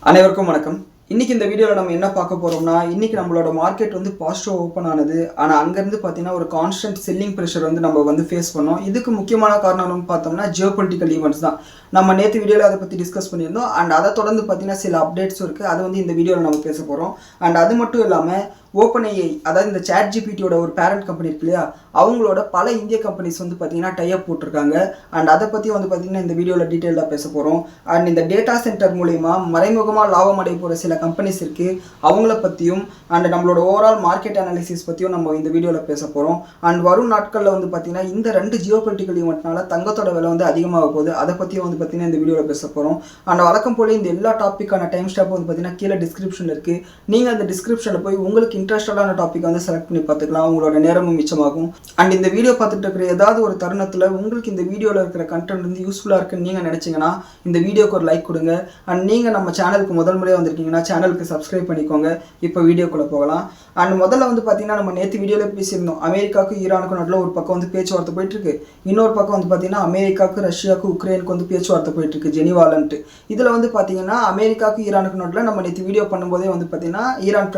அனைவருக்கும் வணக்கம். இன்னைக்கு இந்த வீடியோவில் நம்ம என்ன பார்க்க போறோம்னா, இன்னைக்கு நம்மளோட மார்க்கெட் வந்து பாசிட்டிவ் ஓப்பன் ஆனது. ஆனால் அங்கேருந்து பார்த்தீங்கன்னா ஒரு கான்ஸ்டன்ட் செல்லிங் ப்ரெஷர் வந்து நம்ம வந்து ஃபேஸ் பண்ணோம். இதுக்கு முக்கியமான காரணம் பார்த்தோம்னா ஜியோ பொலிட்டிக்கல் ஈவெண்ட்ஸ் தான். நம்ம நேற்று வீடியோவில் அதை பற்றி டிஸ்கஸ் பண்ணியிருந்தோம். அண்ட் அதை தொடர்ந்து பார்த்தீங்கன்னா சில அப்டேட்ஸும் இருக்குது. அது வந்து இந்த வீடியோவில் நம்ம பேச போகிறோம். அண்ட் அது மட்டும் இல்லாமல் ஓப்பன்ஏஐ, அதாவது இந்த சாட் ஜிபிடியோட ஒரு பேரண்ட் கம்பெனி இருக்கு இல்லையா, அவங்களோட பல இந்திய கம்பெனிஸ் வந்து பார்த்தீங்கன்னா டைப் போட்டிருக்காங்க. அண்ட் அதை பற்றி வந்து பார்த்தீங்கன்னா இந்த வீடியோவில் டீட்டெயிலாக பேச போகிறோம். அண்ட் இந்த டேட்டா சென்டர் மூலிமா மறைமுகமாக லாபம் அடைய போகிற சில கம்பெனிஸ் இருக்குது, அவங்கள பற்றியும் அண்ட் நம்மளோட ஓவரால் மார்க்கெட் அனாலிசிஸ் பற்றியும் நம்ம இந்த வீடியோவில் பேச போகிறோம். அண்ட் வரும் நாட்களில் வந்து பார்த்தீங்கன்னா இந்த ரெண்டு ஜியோ பொலிட்டிக்கல் ஈவெண்ட்னால தங்கத்தோட விலை வந்து அதிகமாக போகுது. அதை பற்றியும் வந்து பார்த்தீங்கன்னா இந்த வீடியோவில் பேச போகிறோம். அண்ட் வழக்கம் போல இந்த எல்லா டாப்பிக்கான டைம் ஸ்டாப் வந்து பார்த்தீங்கன்னா கீழே டிஸ்கிரிப்ஷனில் இருக்குது. நீங்கள் அந்த டிஸ்கிரிப்ஷனில் போய் உங்களுக்கு இன்ட்ரெஸ்டடான டாபிக் வந்து செலக்ட் பண்ணி பார்த்துக்கலாம். உங்களோட நேரமும் மிச்சமாகும். அண்ட் இந்த வீடியோ பார்த்துட்டு இருக்கிற ஏதாவது ஒரு தருணத்தில் உங்களுக்கு இந்த வீடியோவில் இருக்கிற கண்டென்ட் வந்து யூஸ்ஃபுல்லாக இருக்குன்னு நீங்கள் நினச்சிங்கன்னா இந்த வீடியோக்கு ஒரு லைக் கொடுங்க. அண்ட் நீங்கள் நம்ம சேனலுக்கு முதல் முறையாக வந்திருக்கீங்கன்னா சேனலுக்கு சப்ஸ்கிரைப் பண்ணிக்கோங்க. இப்போ வீடியோக்குள்ளே போகலாம். அண்ட் முதல்ல வந்து பார்த்தீங்கன்னா நம்ம நேற்று வீடியோவில் பேசியிருந்தோம், அமெரிக்காவுக்கும் ஈரானுக்கும் நடுவில் ஒரு பக்கம் வந்து பேச்சுவார்த்தை போயிட்டுருக்கு, இன்னொரு பக்கம் வந்து பார்த்தீங்கன்னா அமெரிக்காவுக்கு ரஷ்யாவுக்கு உக்ரைனுக்கு வந்து பேச்சுவார்த்தை போயிட்டுருக்கு ஜெனிவாலன்ட்டு. இதில் வந்து பார்த்தீங்கன்னா அமெரிக்காவுக்கு ஈரானுக்கு நடுவில் நம்ம நேற்று வீடியோ பண்ணும்போதே வந்து பார்த்தீங்கன்னா ஈரான்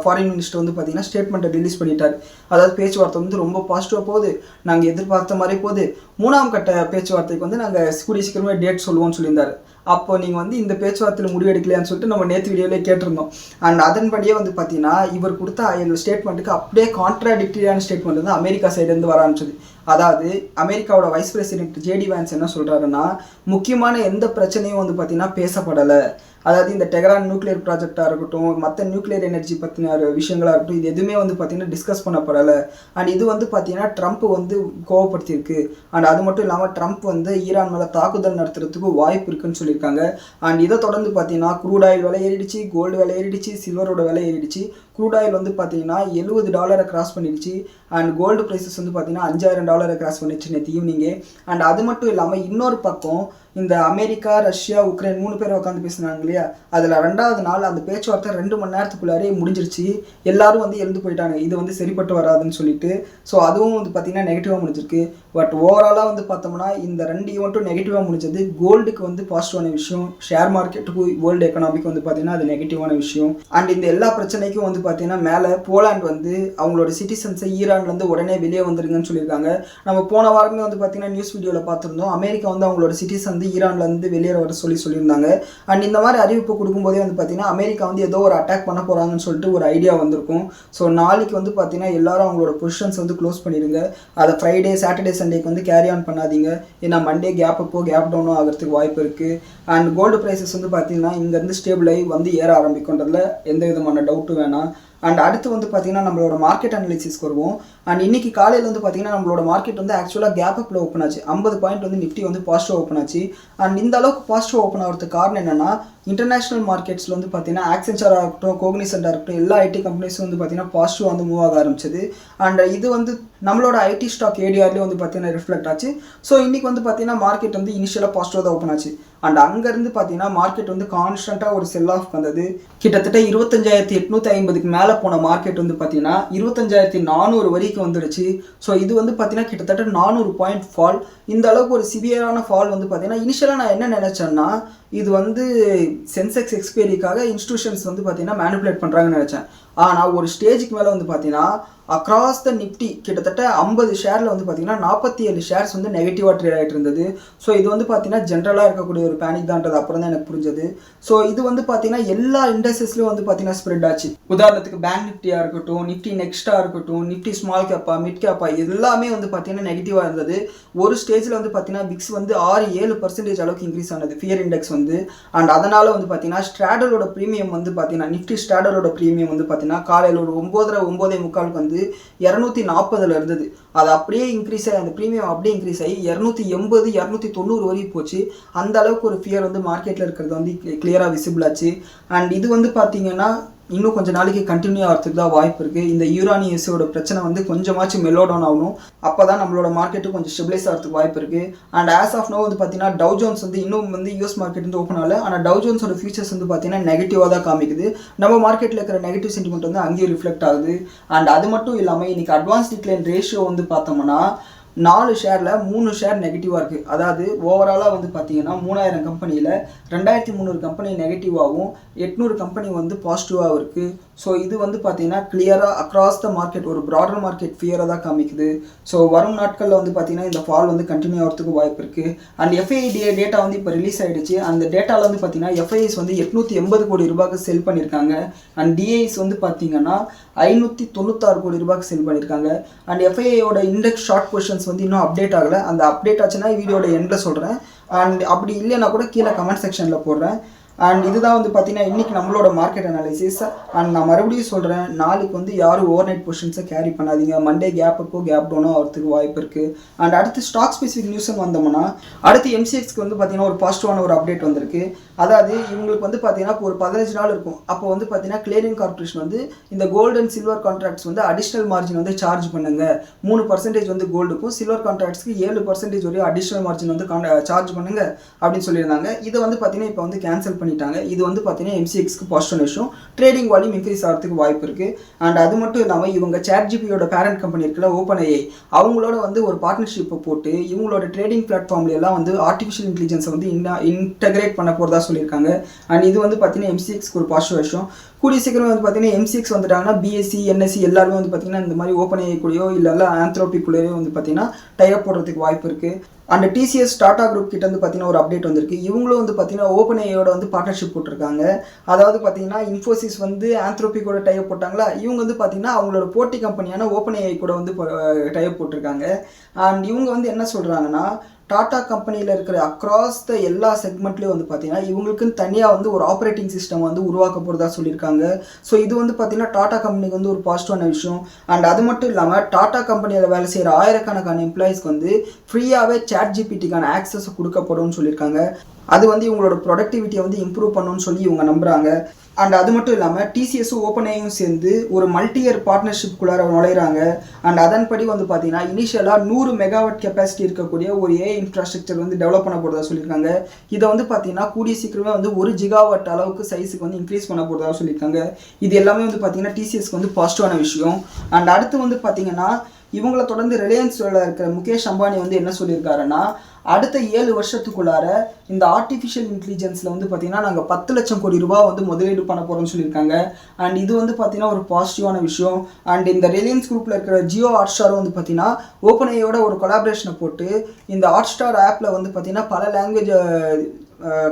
ஃபாரின் மினிஸ்டர் வந்து பார்த்தீங்கன்னா ஸ்டேட்மெண்ட்டை ரிலீஸ் பண்ணிட்டார். அதாவது பேச்சுவார்த்தை வந்து ரொம்ப பாசிட்டிவாக போகுது, நாங்கள் எதிர்பார்த்த மாதிரி போகுது, 3ஆம் கட்ட பேச்சுவார்த்தைக்கு வந்து நாங்கள் கூடிய சீக்கிரமே டேட் சொல்லுவோம்னு சொல்லியிருந்தார். அப்போ நீங்கள் வந்து இந்த பேச்சுவார்த்தையில் முடிவெடுக்கலையான்னு சொல்லிட்டு நம்ம நேற்று வீடியோவிலே கேட்டிருந்தோம். அண்ட் அதன்படியே வந்து பார்த்தீங்கன்னா இவர் கொடுத்த ஸ்டேட்மெண்ட்டுக்கு அப்படியே கான்ட்ராடிக்டரியான ஸ்டேட்மெண்ட் வந்து அமெரிக்கா சைடுலேருந்து வர ஆரம்பிச்சது. அதாவது அமெரிக்காவோட வைஸ் பிரசிடென்ட் ஜேடி வான்ஸ் என்ன சொல்கிறாருன்னா, முக்கியமான எந்த பிரச்சனையும் வந்து பார்த்தீங்கன்னா பேசப்படலை. அதாவது இந்த டெஹரான் நியூக்ளியர் ப்ராஜெக்டாக இருக்கட்டும், மற்ற நியூக்ளியர் எனர்ஜி பற்றின விஷயங்களாக இருக்கட்டும், இது எதுவுமே வந்து பார்த்தீங்கன்னா டிஸ்கஸ் பண்ணப்படலை. அண்ட் இது வந்து பார்த்தீங்கன்னா ட்ரம்ப் வந்து கோவப்படுத்தியிருக்கு. அண்ட் அது மட்டும் இல்லாமல் ட்ரம்ப் வந்து ஈரான் மேலே தாக்குதல் நடத்துறதுக்கு வாய்ப்பு இருக்குன்னு சொல்லியிருக்காங்க. அண்ட் இதை தொடர்ந்து பார்த்தீங்கன்னா க்ரூட் ஆயில் விலை ஏறிடுச்சு, கோல்டு விலை ஏறிடுச்சு, சில்வரோட விலை ஏறிடுச்சு. க்ரூட் ஆயில் வந்து பார்த்தீங்கன்னா $70 கிராஸ் பண்ணிடுச்சு. அண்ட் கோல்டு ப்ரைஸஸ் வந்து பார்த்தீங்கன்னா $5000 கிராஸ் பண்ணிடுச்சு நேற்று ஈவினிங்கே. அண்ட் அது மட்டும் இல்லாமல் இன்னொரு பக்கம் இந்த அமெரிக்கா, ரஷ்யா, உக்ரைன் 3 பேர் உட்காந்து பேசுனாங்க இல்லையா, அதில் 2வது நாள் அந்த பேச்சுவார்த்தை 2 மணி நேரத்துக்குள்ளாரே முடிஞ்சிருச்சு. எல்லாரும் வந்து எழுந்து போயிட்டாங்க, இது வந்து சரிப்பட்டு வராதுன்னு சொல்லிட்டு. ஸோ அதுவும் வந்து பார்த்தீங்கன்னா நெகட்டிவாக முடிஞ்சிருக்கு. பட் ஓவராலாக வந்து பார்த்தோம்னா இந்த 2 ஈவெண்ட்டும் நெகட்டிவாக முடிஞ்சது. கோல்டுக்கு வந்து பாசிட்டிவான விஷயம், ஷேர் மார்க்கெட்டுக்கு, வேர்ல்டு எக்கனாமிக்கு வந்து பார்த்தீங்கன்னா அது நெகட்டிவான விஷயம். அண்ட் இந்த எல்லா பிரச்சனைக்கும் வந்து பார்த்தீங்கன்னா மேலே போலாண்ட் வந்து அவங்களோட சிட்டிசன்ஸை ஈரான்லேருந்து உடனே வெளியே வந்துருங்கன்னு சொல்லியிருக்காங்க. நம்ம போன வாரமே வந்து பார்த்தீங்கன்னா நியூஸ் வீடியோவில் பார்த்துருந்தோம், அமெரிக்கா வந்து அவங்களோட சிட்டிசன் வந்து ஈரான்லேருந்து வெளியேற வர சொல்லியிருந்தாங்க. அண்ட் இந்த மாதிரி அறிவிப்பு கொடுக்கும்போதே வந்து பார்த்தீங்கன்னா அமெரிக்கா வந்து ஏதோ ஒரு அட்டாக் பண்ண போகிறாங்கன்னு சொல்லிட்டு ஒரு ஐடியா வந்திருக்கும். ஸோ நாளைக்கு வந்து பார்த்தீங்கன்னா எல்லாரும் அவங்களோட பொசிஷன்ஸ் வந்து க்ளோஸ் பண்ணிடுங்க. அதை ஃப்ரைடே, சாட்டர்டே, சண்டேக்கு வந்து கேரி ஆன் பண்ணாதீங்க. ஏன்னா மண்டே கேப் டவுனும் ஆகிறதுக்கு வாய்ப்பு இருக்குது. அண்ட் கோல்டு ப்ரைஸஸ் வந்து பார்த்தீங்கன்னா இங்கேருந்து ஸ்டேபிள் ஆகி வந்து ஏற ஆரம்பிக்கும்ன்றதுல எந்த விதமான டவுட்டும் வேணாம். அண்ட் அடுத்து வந்து பார்த்தீங்கன்னா நம்மளோட மார்க்கெட் அனாலிசிஸ்க்கு வருவோம். அண்ட் இன்னைக்கு காலையில் வந்து பார்த்தீங்கன்னா நம்மளோட மார்க்கெட் வந்து ஆக்சுவலாக கேப் அப்பில் ஓப்பன் ஆச்சு. 50 பாயிண்ட் வந்து நிஃப்டி வந்து பாசிட்டிவ் ஓப்பன் ஆச்சு. அண்ட் இந்த அளவுக்கு பாசிட்டிவ் ஓப்பன் ஆகிறதுக்கு காரணம் என்னென்னா, இன்டர்நேஷனல் மார்க்கெட்ஸில் வந்து பார்த்தீங்கன்னா ஆக்சென்ச்சராக இருக்கட்டும், கோக்னிசென்ட்டாக இருக்கட்டும், எல்லா ஐடி கம்பெனிஸும் வந்து பார்த்தீங்கன்னா பாசிட்டிவ் வந்து மூவ் ஆக ஆரம்பிச்சது. அண்ட் இது வந்து நம்மளோட ஐடி ஸ்டாக் ஏடிஆர்லேயே வந்து பார்த்தீங்கன்னா ரிஃப்ளெக்ட் ஆச்சு. ஸோ இன்றைக்கி வந்து பார்த்தீங்கன்னா மார்க்கெட் வந்து இனிஷியலாக பாசிட்டிவாக தான் ஓப்பன் ஆச்சு. அண்ட் அங்கேருந்து பார்த்தீங்கன்னா மார்க்கெட் வந்து கான்ஸ்டண்ட்டாக ஒரு செல் ஆஃப் வந்தது. கிட்டத்தட்ட 25,850க்கு மேலே போன மார்க்கெட் வந்து பார்த்தீங்கன்னா 25,400 வரைக்கும் வந்துடுச்சு. ஸோ இது வந்து பார்த்தீங்கன்னா கிட்டத்தட்ட 400 பாயிண்ட் ஃபால். இந்த அளவுக்கு ஒரு சிவியரான ஃபால் வந்து பார்த்தீங்கன்னா இனிஷியலாக நான் என்ன நினச்சேன்னா, இது வந்து சென்செக்ஸ் எக்ஸ்பைரிக்காக இன்ஸ்டியூஷன்ஸ் வந்து பார்த்தீங்கன்னா மேனிப்புலேட் பண்ணுறாங்கன்னு நினச்சேன். ஆனால் ஒரு ஸ்டேஜுக்கு மேலே வந்து பார்த்தீங்கன்னா அக்ராஸ் த நிஃப்டி கிட்டத்தட்ட 50 ஷேரில் வந்து பார்த்தீங்கன்னா 47 ஷேர்ஸ் வந்து நெகட்டிவாக ட்ரேட் ஆகிட்டு இருந்தது. ஸோ இது வந்து பார்த்தீங்கன்னா ஜென்ரலாக இருக்கக்கூடிய ஒரு பேனிக் தான்றது அப்புறம் தான் எனக்கு புரிஞ்சது. ஸோ இது வந்து பார்த்தீங்கன்னா எல்லா இண்டஸ்ட்ரீஸ்லையும் வந்து பார்த்தீங்கன்னா ஸ்ப்ரெட் ஆச்சு. உதாரணத்துக்கு பேங்க் நிஃப்டியாக இருக்கட்டும், நிஃப்டி நெக்ஸ்ட்டாக இருக்கட்டும், நிஃப்டி ஸ்மால் கேப்பா, மிட் கேப்பா, எல்லாமே வந்து பார்த்தீங்கன்னா நெகட்டிவாக இருந்தது. ஒரு ஸ்டேஜில் வந்து பார்த்தீங்கன்னா விக்ஸ் வந்து 6-7% அளவுக்கு இன்க்ரீஸ் ஆனது, ஃபியர் இண்டெக்ஸ் வந்து. அண்ட் அதனால் வந்து பார்த்தீங்கன்னா ஸ்ட்ராடலோட ப்ரீமியம் வந்து பார்த்தீங்கன்னா நிஃப்டி ஸ்ட்ராடலோட ப்ரீமியம் வந்து பார்த்தீங்கன்னா காலையில் ஒரு 9:45 வந்து 240 இருந்தது. அது அப்படியே இன்க்ரீஸ் ஆகி, அந்த ப்ரீமியம் அப்படியே இன்க்ரீஸ் ஆகி 280, 290 வரைக்கும் போச்சு. அந்த அளவுக்கு ஒரு ஃபியர் வந்து மார்க்கெட்டில் இருக்கிறது வந்து கிளியராக விசிபிள் ஆச்சு. அண்ட் இது வந்து பார்த்தீங்கன்னா இன்னும் கொஞ்சம் நாளைக்கு கண்டினியூ ஆகிறதுக்கு தான் வாய்ப்பு இருக்குது. இந்த யூரானி யூஸோட பிரச்சனை வந்து கொஞ்சமாச்சும் மெல்லோ டவுன் ஆகணும். அப்போ தான் நம்மளோட மார்க்கெட்டு கொஞ்சம் ஸ்டெபிளைஸ் ஆகிறதுக்கு வாய்ப்பு இருக்குது. அண்ட் ஆஸ் ஆஃப் நோ வந்து பார்த்தீங்கன்னா டவ் ஜோன்ஸ் வந்து இன்னும் வந்து யூஎஸ் மார்க்கெட் வந்து ஓப்பன் ஆகல. ஆனால் டவ் ஜோன்ஸோட ஃபியூச்சர்ஸ் வந்து பார்த்தீங்கன்னா நெகட்டிவாக தான் காமிக்குது. நம்ம மார்க்கெட்டில் இருக்கிற நெகட்டிவ் சென்டிமெண்ட் வந்து அங்கேயும் ரிஃப்ளெக்ட் ஆகுது. அண்ட் அது மட்டும் இல்லாமல் இன்றைக்கி அட்வான்ஸ் டிக்ளைன் ரேஷியோ வந்து பார்த்தோம்னா 4 ஷேரில் 3 ஷேர் நெகட்டிவாக இருக்குது. அதாவது ஓவராலாக வந்து பார்த்தீங்கன்னா 3000 கம்பெனியில் 2300 கம்பெனி நெகட்டிவாகவும் 800 கம்பெனி வந்து பாசிட்டிவாகவும் இருக்குது. ஸோ இது வந்து பார்த்தீங்கன்னா கிளியராக அக்ராஸ் த மார்க்கெட் ஒரு ப்ராடர் மார்க்கெட் ஃபியரை தான் காமிக்குது. ஸோ வரும் நாட்களில் வந்து பார்த்தீங்கன்னா இந்த ஃபால் வந்து கண்டினியூ ஆகிறதுக்கு வாய்ப்பு இருக்குது. அண்ட் எஃப்ஐடிஏ டேட்டா வந்து இப்போ ரிலீஸ் ஆகிடுச்சு. அந்த டேட்டாவில் வந்து பார்த்தீங்கன்னா எஃப்ஐஎஸ் வந்து 880 கோடி ரூபாய்க்கு செல் பண்ணியிருக்காங்க. அண்ட் டிஐஎஸ் வந்து பார்த்தீங்கன்னா 596 கோடி ரூபாய்க்கு செல் பண்ணியிருக்காங்க. அண்ட் எஃப்ஐஏயோட இண்டெக்ஸ் ஷார்ட் பொசிஷன்ஸ் வந்து இன்னும் அப்டேட் ஆகலை. அந்த அப்டேட் ஆச்சுன்னா வீடியோட எண்டில் சொல்கிறேன். அண்ட் அப்படி இல்லைன்னா கூட கீழே கமெண்ட் செக்ஷனில் போடுறேன். அண்ட் இதுதான் வந்து பார்த்தீங்கன்னா இன்றைக்கி நம்மளோட மார்க்கெட் அனாலிசிஸ். அண்ட் நான் மறுபடியும் சொல்கிறேன், நாளைக்கு வந்து யாரும் ஓவர் நைட் பொசிஷன்ஸை கேரி பண்ணாதீங்க. மண்டே கேப் அப்போ கேப் டவுனோ வரதுக்கு வாய்ப்பு இருக்குது. அண்ட் அடுத்து ஸ்டாக் ஸ்பெசிஃபிக் நியூஸ்னு வந்தோம்னா அடுத்து எம்சிஎக்ஸ்க்கு வந்து பார்த்தீங்கன்னா ஒரு பாசிட்டிவான ஒரு அப்டேட் வந்திருக்கு. அதாவது இவங்களுக்கு வந்து பார்த்தீங்கன்னா ஒரு 15 நாள் இருக்கும். அப்போ வந்து பார்த்தீங்கன்னா கிளியரிங் கார்பரேஷன் வந்து இந்த கோல்டு அண்ட் சில்வர் கான்ட்ராக்ட்ஸ் வந்து அடிஷ்னல் மார்ஜின் வந்து சார்ஜ் பண்ணுங்க. 3% வந்து கோல்டுக்கும் சில்வர் கான்ட்ராக்ட்ஸ்க்கு 7% வரையும் அடிஷ்னல் மார்ஜின் வந்து சார்ஜ் பண்ணுங்க அப்படின்னு சொல்லியிருந்தாங்க. இதை வந்து பார்த்தீங்கன்னா இப்போ வந்து கேன்சல் பண்ணிட்டாங்க. இது வந்து பார்த்தீங்கன்னா எம்சிஎக்ஸ்க்கு பாசிட்டிவ் விஷயம். ட்ரேடிங் வால்யூம் இன்க்ரீஸ் ஆகிறதுக்கு வாய்ப்பு இருக்குது. அண்ட் அது மட்டும் இல்லாமல் இவங்க சாட்ஜிபியோட பேரண்ட் கம்பெனி இருக்குல்ல ஓப்பன்ஏஐ, அவங்களோட வந்து ஒரு பார்ட்னர்ஷிப்பை போட்டு இவங்களோட ட்ரேடிங் பிளாட்ஃபார்ம்லாம் வந்து ஆர்டிஃபிஷியல் இன்டெலிஜென்ஸை வந்து இன்டகிரேட் பண்ண போகிறதா சொல்லியிருக்காங்க. அண்ட் இது வந்து பார்த்தீங்கன்னா எம்சிஎக்ஸ்க்கு ஒரு பாசிட்டிவ் விஷயம். கூடிய சீக்கிரம் வந்து பார்த்தீங்கன்னா எம்சிஎக்ஸ் வந்துட்டாங்கன்னா பிஎஸ்சி என்எஸ்சி எல்லாருமே வந்து பார்த்தீங்கன்னா இந்த மாதிரி ஓப்பன்ஏஐ கூடயோ இல்லை ஆந்த்ரோபிக் கூடயோ வந்து பார்த்தீங்கன்னா டைப் போடுறதுக்கு வாய்ப்பு இருக்குது. அண்ட் டிசிஎஸ் டாடா குரூப் கிட்ட வந்து பார்த்தீங்கன்னா ஒரு அப்டேட் வந்திருக்கு. இவங்களும் வந்து பார்த்தீங்கன்னா ஓப்பன்ஏஐயோட வந்து பார்ட்னர்ஷிப் போட்டிருக்காங்க. அதாவது பார்த்தீங்கன்னா இன்ஃபோசிஸ் வந்து ஆந்த்ரோபிக்கோட டைப் போட்டாங்களா, இவங்க வந்து பார்த்தீங்கன்னா அவங்களோட போட்டி கம்பெனியான ஓப்பன்ஏஐ கூட வந்து டைப் போட்டிருக்காங்க. அண்ட் இவங்க வந்து என்ன சொல்கிறாங்கன்னா டாடா கம்பெனியில் இருக்கிற அக்ராஸ் த எல்லா செக்மெண்ட்லேயும் வந்து பார்த்தீங்கன்னா இவங்களுக்குன்னு தனியாக வந்து ஒரு ஆப்ரேட்டிங் சிஸ்டம் வந்து உருவாக்க போகிறதா சொல்லியிருக்காங்க. ஸோ இது வந்து பார்த்தீங்கன்னா டாடா கம்பெனிக்கு வந்து ஒரு பாசிட்டிவான விஷயம். அண்ட் அது மட்டும் இல்லாமல் டாடா கம்பெனியில் வேலை செய்கிற ஆயிரக்கணக்கான எம்ப்ளாயிஸ்க்கு வந்து ஃப்ரீயாகவே சாட்ஜிபிடிக்கான ஆக்சஸ் கொடுக்கப்படும் சொல்லியிருக்காங்க. அது வந்து இவங்களோட ப்ரொடக்டிவிட்டியை வந்து இம்ப்ரூவ் பண்ணணும்னு சொல்லி இவங்க நம்புகிறாங்க. அண்ட் அது மட்டும் இல்லாமல் டிசிஎஸும் ஓப்பன்ஏயும் சேர்ந்து ஒரு மல்டியர் பார்ட்னர்ஷிப்குள்ளார நுழைகிறாங்க. அண்ட் அதன்படி வந்து பார்த்தீங்கன்னா இனிஷியலாக 100 மெகாவாட் கெப்பாசிட்டி இருக்கக்கூடிய ஒரு ஏஐ இன்ஃப்ராஸ்ட்ரக்சர் வந்து டெவலப் பண்ண போகிறதா சொல்லியிருக்காங்க. இதை வந்து பார்த்தீங்கன்னா கூடிய சீக்கிரமே வந்து 1 ஜிகாவாட் அளவுக்கு சைஸுக்கு வந்து இன்க்ரீஸ் பண்ண போகிறதா சொல்லியிருக்காங்க. இது எல்லாமே வந்து பார்த்தீங்கன்னா டிசிஎஸ்க்கு வந்து பாசிட்டிவான விஷயம். அண்ட் அடுத்து வந்து பார்த்தீங்கன்னா இவங்களை தொடர்ந்து ரிலையன்ஸில் இருக்கிற முகேஷ் அம்பானி வந்து என்ன சொல்லியிருக்காருன்னா அடுத்த 7 வருஷத்துக்குள்ளார இந்த ஆர்டிஃபிஷியல் இன்டெலிஜென்ஸில் வந்து பார்த்தீங்கன்னா நாங்கள் 10 லட்சம் கோடி ரூபாய் வந்து முதலீடு பண்ண போகிறோம்னு சொல்லியிருக்காங்க. அண்ட் இது வந்து பார்த்தீங்கன்னா ஒரு பாசிட்டிவான விஷயம். அண்ட் இந்த ரிலையன்ஸ் குரூப்பில் இருக்கிற ஜியோ ஹாட்ஸ்டாரும் வந்து பார்த்தீங்கன்னா ஓப்பன்ஏஐயோட ஒரு கொலாபரேஷனை போட்டு இந்த ஹாட்ஸ்டார் ஆப்பில் வந்து பார்த்தீங்கன்னா பல லாங்குவேஜ்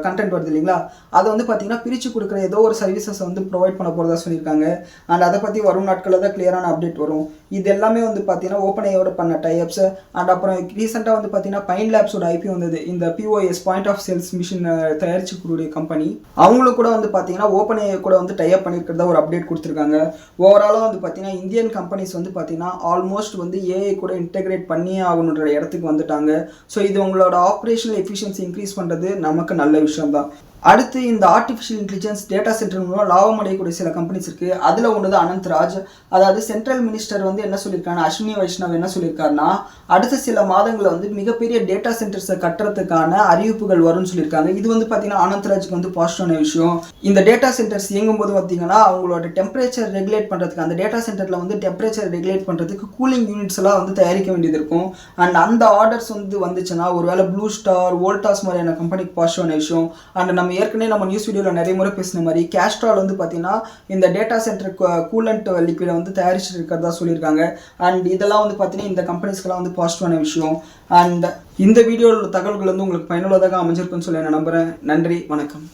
கண்டென்ட் வருது இல்லைங்களா, அதை வந்து பார்த்தீங்கன்னா பிரித்து கொடுக்குற ஏதோ ஒரு சர்வீசஸை வந்து ப்ரொவைட் பண்ண போகிறதா சொல்லியிருக்காங்க. அண்ட் அதை பற்றி வரும் நாட்களில் தான் கிளியரான அப்டேட் வரும். இது எல்லாமே வந்து பார்த்தீங்கன்னா ஓப்பன்ஏஐயோட பண்ண டைப்ஸ். அண்ட் அப்புறம் ரீசெண்டாக வந்து பார்த்தீங்கன்னா பைன் லேப்ஸோட ஐபி வந்தது. இந்த POS point of sales machine தயாரிச்சுக்கூடிய கம்பெனி, அவங்களும் கூட வந்து பார்த்தீங்கன்னா ஓப்பன்ஏஐ கூட வந்து டைப் பண்ணியிருக்கிறதா ஒரு அப்டேட் கொடுத்துருக்காங்க. ஓவராலாக வந்து பார்த்தீங்கன்னா இந்தியன் கம்பெனிஸ் வந்து பார்த்தீங்கன்னா ஆல்மோஸ்ட் வந்து ஏஐ கூட இன்டெகிரேட் பண்ணியே ஆகணுன்ற இடத்துக்கு வந்துட்டாங்க. ஸோ இது உங்களோட ஆப்ரேஷனல் எஃபிஷியன்சி இன்க்ரீஸ் பண்ணுறது நமக்கு நல்ல விஷயம் தான். அடுத்து இந்த ஆர்டிஃபிஷியல் இன்டெலிஜென்ஸ் டேட்டா சென்டர் மூலம் லாபம் அடையக்கூடிய சில கம்பெனிஸ் இருக்குது. அதில் ஒன்று தான் அனந்த்ராஜ். அதாவது சென்ட்ரல் மினிஸ்டர் வந்து என்ன சொல்லியிருக்காங்கன்னா அஸ்வினி வைஷ்ணவ் என்ன சொல்லியிருக்காருன்னா அடுத்த சில மாதங்களில் வந்து மிகப்பெரிய டேட்டா சென்டர்ஸை கட்டுறதுக்கான அறிவிப்புகள் வரும்னு சொல்லியிருக்காங்க. இது வந்து பார்த்தீங்கன்னா அனந்த்ராஜுக்கு வந்து பாசிட்டிவான விஷயம். இந்த டேட்டா சென்டர்ஸ் இயங்கும்போது பார்த்தீங்கன்னா அவங்களோட டெம்பரேச்சர் ரெகுலேட் பண்ணுறதுக்கு அந்த டேட்டா சென்டரில் வந்து டெம்பரேச்சர் ரெகுலேட் பண்ணுறதுக்கு கூலிங் யூனிட்ஸ் எல்லாம் வந்து தயாரிக்க வேண்டியது இருக்கும். அண்ட் அந்த ஆர்டர்ஸ் வந்து வந்துச்சுன்னா ஒருவேளை ப்ளூ ஸ்டார் வோல்டாஸ் மாதிரியான கம்பெனிக்கு பாசிட்டிவான விஷயம். அண்ட் ஏற்கனவே நம்ம நியூஸ் வீடியோவில் நிறைய முறை பேசின மாதிரி கேஸ்ட்ரால் வந்து பார்த்தீங்கன்னா இந்த டேட்டா சென்டர் கூலண்ட் லிக்விடை வந்து தயாரிச்சுட்டு இருக்கிறதா சொல்லியிருக்காங்க. அண்ட் இதெல்லாம் வந்து பார்த்தீங்கன்னா இந்த கம்பெனிஸ்க்கெல்லாம் வந்து பாசிட்டிவான விஷயம். அண்ட் இந்த வீடியோவில் தகவல்கள் வந்து உங்களுக்கு பயனுள்ளதாக அமைஞ்சிருக்குன்னு சொல்லி நான் நம்புகிறேன். நன்றி, வணக்கம்.